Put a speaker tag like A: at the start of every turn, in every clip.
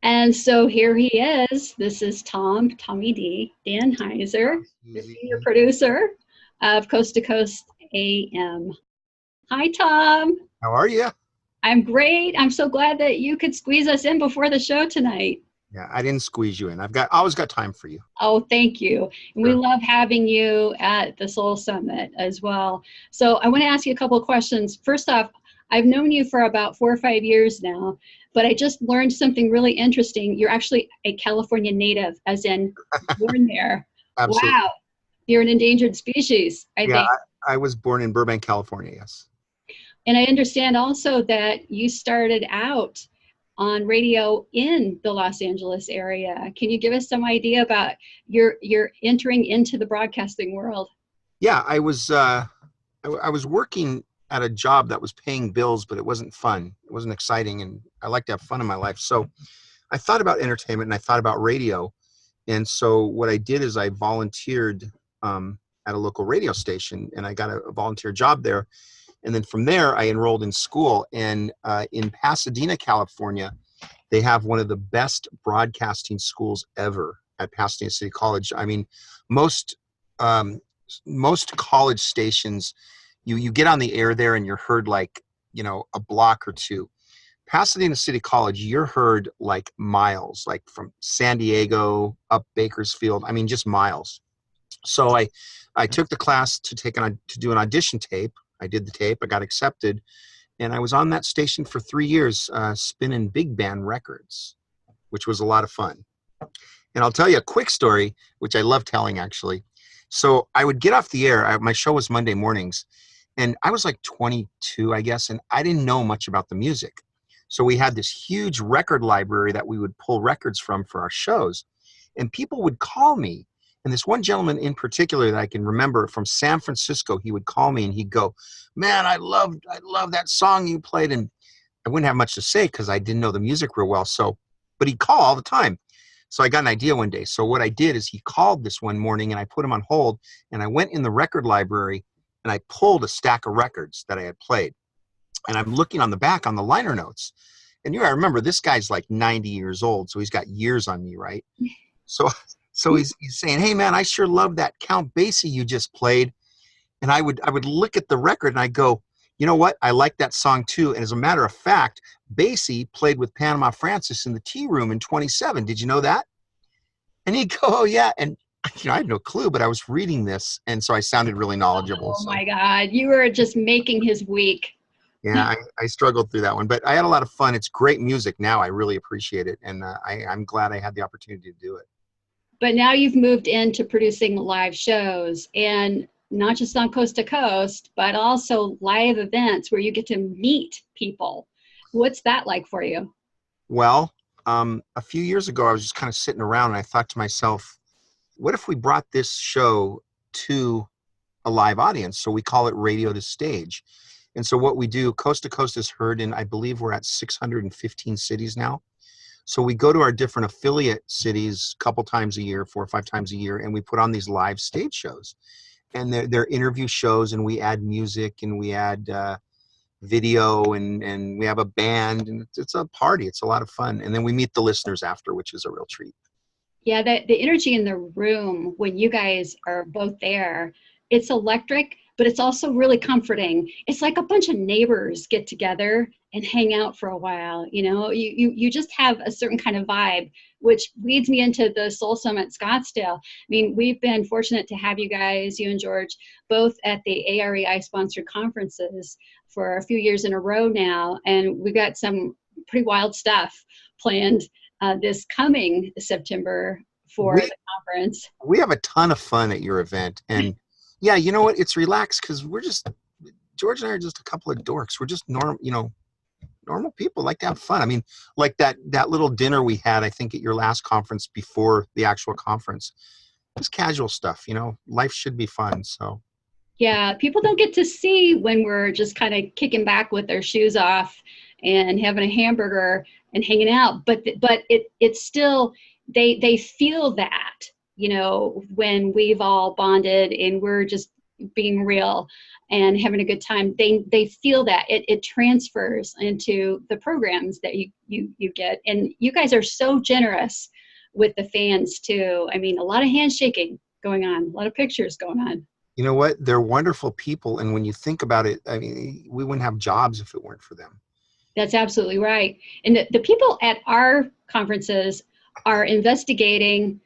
A: And so here he is. This is Tommy D. Danheiser, the senior producer of Coast to Coast AM. Hi, Tom.
B: How are you?
A: I'm great. I'm so glad that you could squeeze us in before the show tonight.
B: Yeah, I didn't squeeze you in. Always got time for you.
A: Oh, thank you. And we
B: Sure.
A: love having you at the Soul Summit as well. So I want to ask you a couple of questions. First off, I've known you for about 4 or 5 years now, but I just learned something really interesting. You're actually a California native, as in born there.
B: Absolutely.
A: Wow. You're an endangered species, I
B: Yeah,
A: think.
B: I was born in Burbank, California. Yes.
A: And I understand also that you started out on radio in the Los Angeles area. Can you give us some idea about your entering into the broadcasting world?
B: Yeah, I was working at a job that was paying bills, but it wasn't fun. It wasn't exciting, and I like to have fun in my life. So I thought about entertainment and I thought about radio. And so what I did is I volunteered at a local radio station, and I got a volunteer job there. And then from there, I enrolled in school. And in Pasadena, California, they have one of the best broadcasting schools ever at Pasadena City College. I mean, most most college stations, you get on the air there and you're heard like, a block or two. Pasadena City College, you're heard like miles, like from San Diego up Bakersfield. I mean, just miles. So I took the class to do an audition tape. I did the tape. I got accepted, and I was on that station for 3 years, spinning big band records, which was a lot of fun. And I'll tell you a quick story, which I love telling actually. So I would get off the air. My show was Monday mornings, and I was like 22, I guess, and I didn't know much about the music. So we had this huge record library that we would pull records from for our shows, and people would call me. And this one gentleman in particular that I can remember from San Francisco, he would call me and he'd go, "Man, I love that song you played." And I wouldn't have much to say because I didn't know the music real well. But he'd call all the time. So I got an idea one day. So what I did is he called this one morning and I put him on hold, and I went in the record library and I pulled a stack of records that I had played. And I'm looking on the back on the liner notes. And I remember this guy's like 90 years old, so he's got years on me, right? So he's saying, "Hey man, I sure love that Count Basie you just played." And I would look at the record and I go, "You know what? I like that song too." And as a matter of fact, Basie played with Panama Francis in the Tea Room in 27. Did you know that? And he'd go, "Oh yeah." And I had no clue, but I was reading this, and so I sounded really knowledgeable.
A: Oh my God, you were just making his week.
B: Yeah, I struggled through that one, but I had a lot of fun. It's great music now. I really appreciate it, and I'm glad I had the opportunity to do it.
A: But now you've moved into producing live shows, and not just on Coast to Coast, but also live events where you get to meet people. What's that like for you?
B: Well, a few years ago, I was just kind of sitting around and I thought to myself, what if we brought this show to a live audience? So we call it Radio to Stage. And so what we do, Coast to Coast is heard in, I believe we're at 615 cities now. So we go to our different affiliate cities a couple times a year, 4 or 5 times a year, and we put on these live stage shows. And they're interview shows, and we add music, and we add video, and we have a band, and it's a party. It's a lot of fun. And then we meet the listeners after, which is a real treat.
A: Yeah, the energy in the room when you guys are both there, it's electric, but it's also really comforting. It's like a bunch of neighbors get together and hang out for a while. You just have a certain kind of vibe, which leads me into the Soul Summit Scottsdale. I mean, we've been fortunate to have you guys, you and George, both at the AREI sponsored conferences for a few years in a row now, and we've got some pretty wild stuff planned this coming September for the conference.
B: We have a ton of fun at your event, and yeah, you know what? It's relaxed because George and I are just a couple of dorks. We're just normal people, like to have fun. I mean, like that little dinner we had, I think at your last conference before the actual conference, just casual stuff. Life should be fun. So
A: yeah, people don't get to see when we're just kind of kicking back with their shoes off and having a hamburger and hanging out, but it's still, they feel that, when we've all bonded and we're just being real and having a good time, they feel that it transfers into the programs that you get. And you guys are so generous with the fans too. I mean, a lot of handshaking going on, a lot of pictures going on.
B: You know what? They're wonderful people. And when you think about it, I mean, we wouldn't have jobs if it weren't for them.
A: That's absolutely right. And the people at our conferences are investigating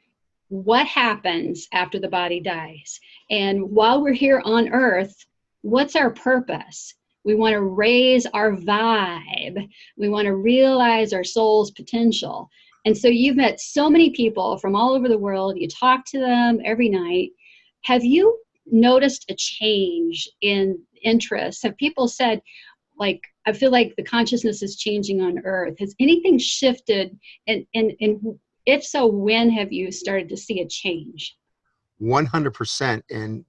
A: what happens after the body dies. And while we're here on earth, what's our purpose? We want to raise our vibe. We want to realize our soul's potential. And so you've met so many people from all over the world. You talk to them every night. Have you noticed a change in interest? Have people said, like, I feel like the consciousness is changing on earth? Has anything shifted? And if so, when have you started to see a change?
B: 100%. And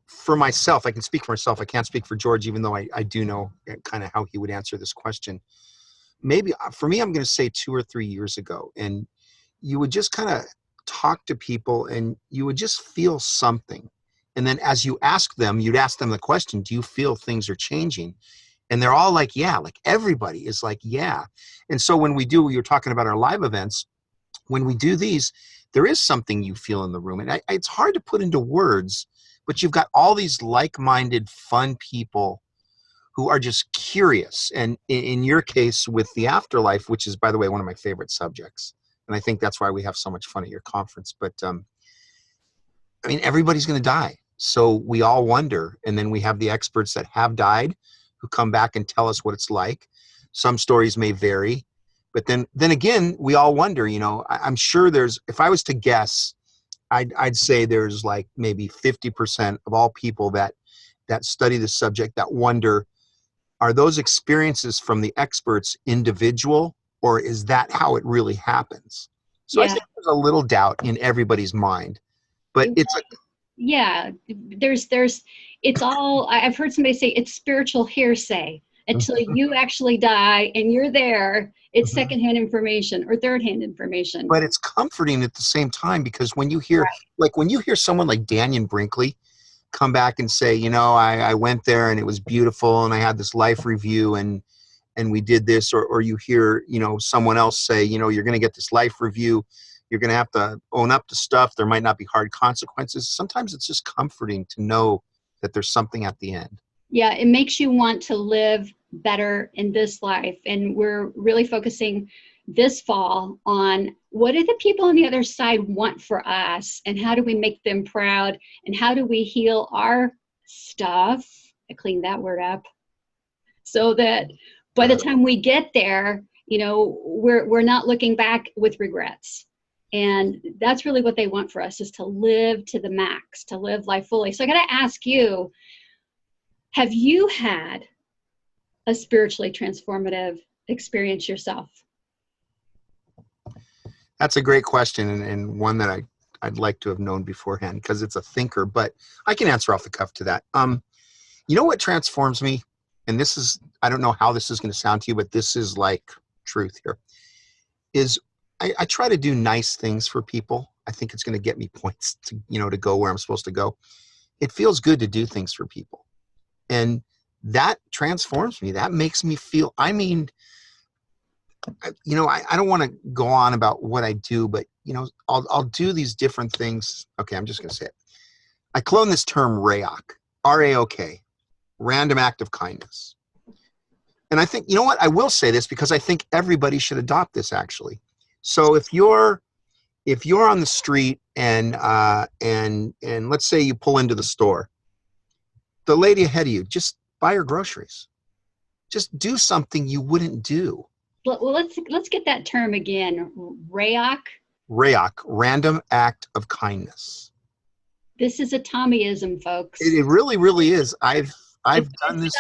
B: for myself, I can speak for myself. I can't speak for George, even though I do know kind of how he would answer this question. Maybe for me, I'm going to say 2 or 3 years ago. And you would just kind of talk to people and you would just feel something. And then as you ask them, you'd ask them the question, do you feel things are changing? And they're all like, yeah, like everybody is like, yeah. And so when we were talking about our live events, when we do these, there is something you feel in the room. And it's hard to put into words, but you've got all these like-minded, fun people who are just curious. And in your case with the afterlife, which is, by the way, one of my favorite subjects. And I think that's why we have so much fun at your conference. But I mean, everybody's going to die. So we all wonder. And then we have the experts that have died who come back and tell us what it's like. Some stories may vary. But then again, we all wonder, you know, I'm sure if I was to guess, I'd say there's like maybe 50% of all people that study the subject that wonder, are those experiences from the experts individual, or is that how it really happens? So I think there's a little doubt in everybody's mind, but it's like,
A: yeah, it's all, I've heard somebody say it's spiritual hearsay until you actually die and you're there. It's secondhand information or thirdhand information.
B: But it's comforting at the same time, because when you hear, when you hear someone like Dannion Brinkley come back and say, you know, I went there and it was beautiful and I had this life review and we did this, or you hear, you know, someone else say, you know, you're going to get this life review. You're going to have to own up to stuff. There might not be hard consequences. Sometimes it's just comforting to know that there's something at the end.
A: Yeah, it makes you want to live better in this life. And we're really focusing this fall on what do the people on the other side want for us, and how do we make them proud, and how do we heal our stuff? I cleaned that word up. So that by the time we get there, you know, we're not looking back with regrets. And that's really what they want for us, is to live to the max, to live life fully. So I got to ask you, have you had a spiritually transformative experience yourself?
B: That's a great question, and one that I'd like to have known beforehand, because it's a thinker, but I can answer off the cuff to that. You know what transforms me? And this is, I don't know how this is going to sound to you, but this is like truth here, is I try to do nice things for people. I think it's going to get me points to, you know, to go where I'm supposed to go. It feels good to do things for people. And that transforms me. That makes me feel, I mean, you know, I don't want to go on about what I do, but, you know, I'll do these different things. Okay, I'm just going to say it. I clone this term RAOK, R-A-O-K, random act of kindness. And I think, you know what, I will say this because I think everybody should adopt this, actually. So if you're on the street and let's say you pull into the store, the lady ahead of you, just buy her groceries. Just do something you wouldn't do.
A: Well, let's get that term again. RAOK?
B: RAOK, random act of kindness.
A: This is a Tommyism, folks.
B: It really, really is. I've done this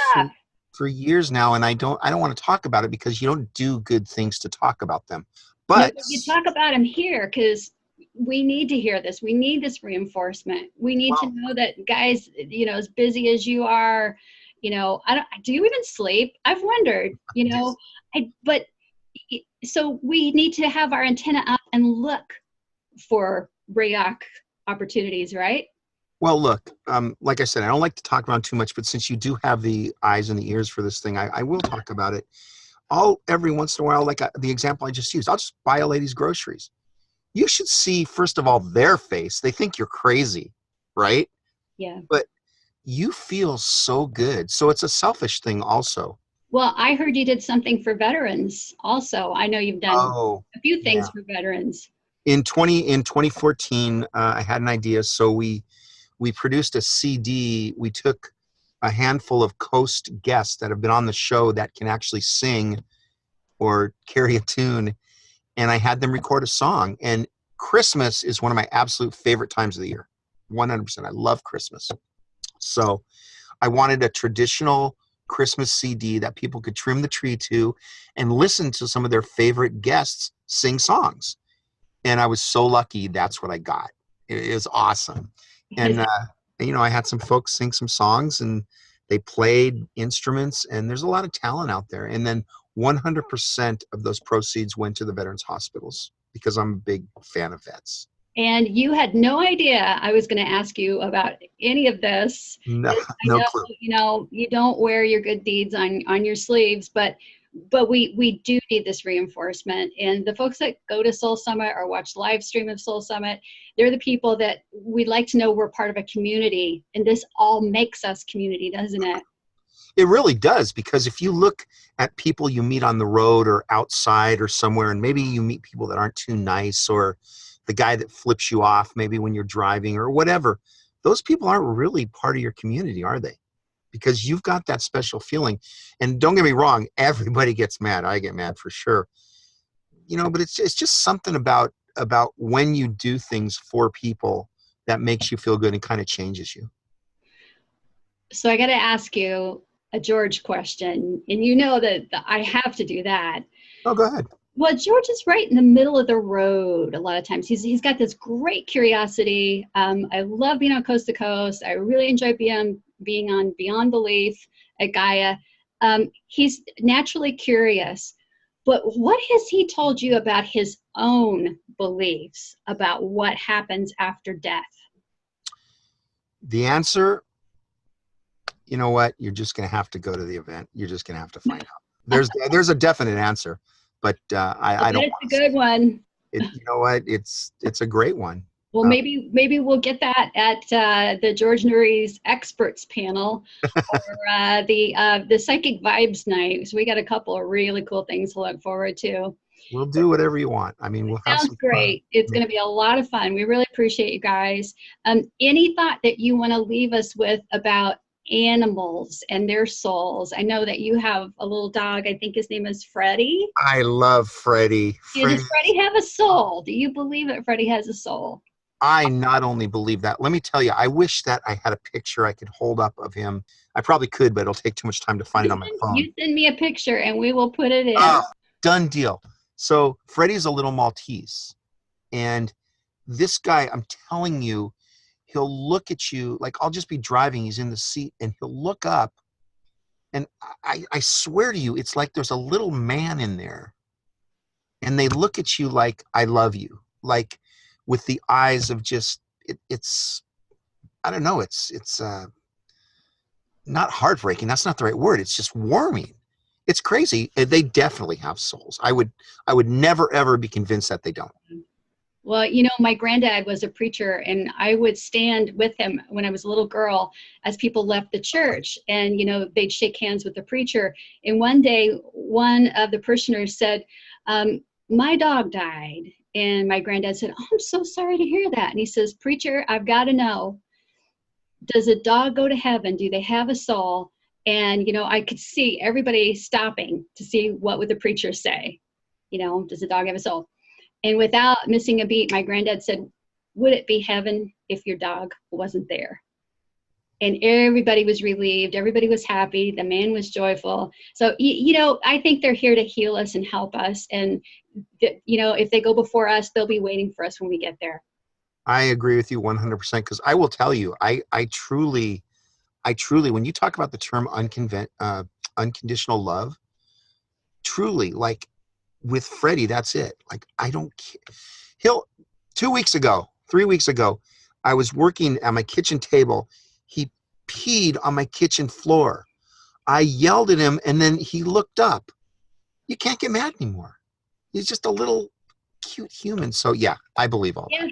B: for years now, and I don't want to talk about it because you don't do good things to talk about them. But
A: no, you talk about them here because we need to hear this. We need this reinforcement. We need to know that, guys, you know, as busy as you are, you know, do you even sleep? I've wondered, you know, so we need to have our antenna up and look for RAOK opportunities, right?
B: Well, look, like I said, I don't like to talk around too much, but since you do have the eyes and the ears for this thing, I will talk about it. I'll every once in a while, like the example I just used, I'll just buy a lady's groceries. You should see, first of all, their face. They think you're crazy, right?
A: Yeah.
B: But you feel so good. So it's a selfish thing also.
A: Well, I heard you did something for veterans also. I know you've done
B: Oh,
A: a few things
B: yeah.
A: for veterans.
B: In 2014, I had an idea. So we produced a CD. We took a handful of Coast guests that have been on the show that can actually sing or carry a tune, and I had them record a song. And Christmas is one of my absolute favorite times of the year. 100%. I love Christmas. So I wanted a traditional Christmas CD that people could trim the tree to and listen to some of their favorite guests sing songs. And I was so lucky that's what I got. It was awesome. And, I had some folks sing some songs and they played instruments, and there's a lot of talent out there. And then 100% of those proceeds went to the veterans hospitals because I'm a big fan of vets.
A: And you had no idea I was going to ask you about any of this.
B: No,
A: I
B: no
A: know,
B: clue.
A: you don't wear your good deeds on your sleeves, but we do need this reinforcement. And the folks that go to Soul Summit or watch live stream of Soul Summit, they're the people that we'd like to know we're part of a community. And this all makes us community, doesn't it?
B: It really does, because if you look at people you meet on the road or outside or somewhere, and maybe you meet people that aren't too nice, or the guy that flips you off maybe when you're driving or whatever, those people aren't really part of your community, are they? Because you've got that special feeling. And don't get me wrong, everybody gets mad. I get mad for sure. But it's just something about when you do things for people that makes you feel good and kind of changes you.
A: So I got to ask you a George question, and you know that I have to do that.
B: Oh, go ahead.
A: Well, George is right in the middle of the road a lot of times. He's got this great curiosity. I love being on Coast to Coast. I really enjoy being on Beyond Belief at Gaia. He's naturally curious. But what has he told you about his own beliefs about what happens after death?
B: The answer, you know what? You're just going to have to go to the event. You're just going to have to find out. There's a definite answer, but I don't.
A: It's a good one.
B: You know what? It's a great one.
A: Well, maybe we'll get that at the George Noory's experts panel or the psychic vibes night. So we got a couple of really cool things to look forward to.
B: We'll do whatever you want. I mean, we'll have
A: Sounds
B: some
A: great.
B: fun.
A: It's going to be a lot of fun. We really appreciate you guys. Any thought that you want to leave us with about animals and their souls? I know that you have a little dog. I think his name is Freddie.
B: I love Freddie.
A: Does Freddie have a soul? Do you believe that Freddie has a soul?
B: I not only believe that, let me tell you, I wish that I had a picture I could hold up of him. I probably could, but it'll take too much time to find it on my phone.
A: You send me a picture and we will put it in.
B: Done deal. So Freddie's a little Maltese. And this guy, I'm telling you, he'll look at you, like I'll just be driving, he's in the seat, and he'll look up. And I swear to you, it's like there's a little man in there. And they look at you like, I love you. Like, with the eyes of just, it's I don't know, it's not heartbreaking. That's not the right word. It's just warming. It's crazy. They definitely have souls. I would never, ever be convinced that they don't.
A: Well, my granddad was a preacher, and I would stand with him when I was a little girl as people left the church, and, they'd shake hands with the preacher. And one day, one of the parishioners said, my dog died. And my granddad said, oh, I'm so sorry to hear that. And he says, preacher, I've got to know, does a dog go to heaven? Do they have a soul? And, I could see everybody stopping to see what would the preacher say. Does a dog have a soul? And without missing a beat, my granddad said, would it be heaven if your dog wasn't there? And everybody was relieved. Everybody was happy. The man was joyful. So, I think they're here to heal us and help us. And, if they go before us, they'll be waiting for us when we get there.
B: I agree with you 100%, because I will tell you, I truly, when you talk about the term unconditional love, truly, like with Freddie, that's it. Like, I don't care. 3 weeks ago, I was working at my kitchen table. He peed on my kitchen floor. I yelled at him, and then he looked up. You can't get mad anymore. He's just a little cute human. So yeah, I believe all that.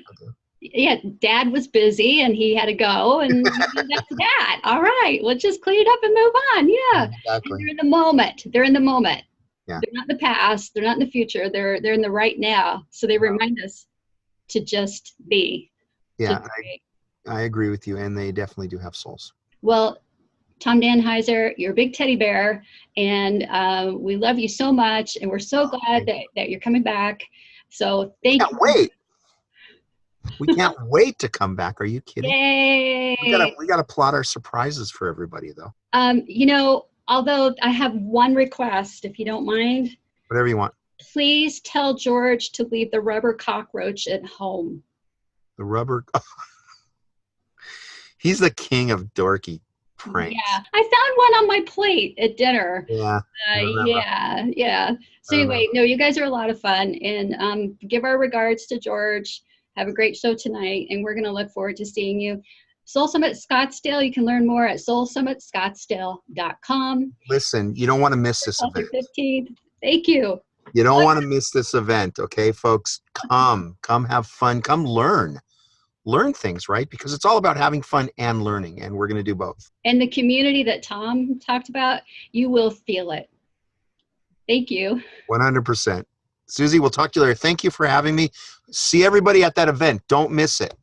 A: Yeah, Dad was busy and he had to go, and that's that. All right, let's just clean it up and move on. Yeah,
B: Exactly.
A: and they're in the moment. They're in the moment.
B: Yeah.
A: They're not in the past. They're not in the future. They're in the right now. So they remind us to just be.
B: Yeah, I agree with you, and they definitely do have souls.
A: Well, Tom Danheiser, you're a big teddy bear, and we love you so much, and we're so glad that you're coming back. So thank you.
B: Wait. We can't wait to come back. Are you kidding?
A: Yay!
B: We gotta plot our surprises for everybody, though.
A: You know, although I have one request, if you don't mind.
B: Whatever you want.
A: Please tell George to leave the rubber cockroach at home.
B: The rubber. He's the king of dorky pranks.
A: Yeah, I found one on my plate at dinner.
B: Yeah.
A: Yeah. So anyway, no, you guys are a lot of fun, and give our regards to George. Have a great show tonight, and we're going to look forward to seeing you. Soul Summit Scottsdale, you can learn more at soulsummitscottsdale.com.
B: Listen, you don't want to miss this event.
A: 15th. Thank you.
B: You don't want to miss this event, okay, folks? Come have fun. Come learn things, right? Because it's all about having fun and learning, and we're going to do both.
A: And the community that Tom talked about, you will feel it. Thank you.
B: 100%. Susie, we'll talk to you later. Thank you for having me. See everybody at that event. Don't miss it.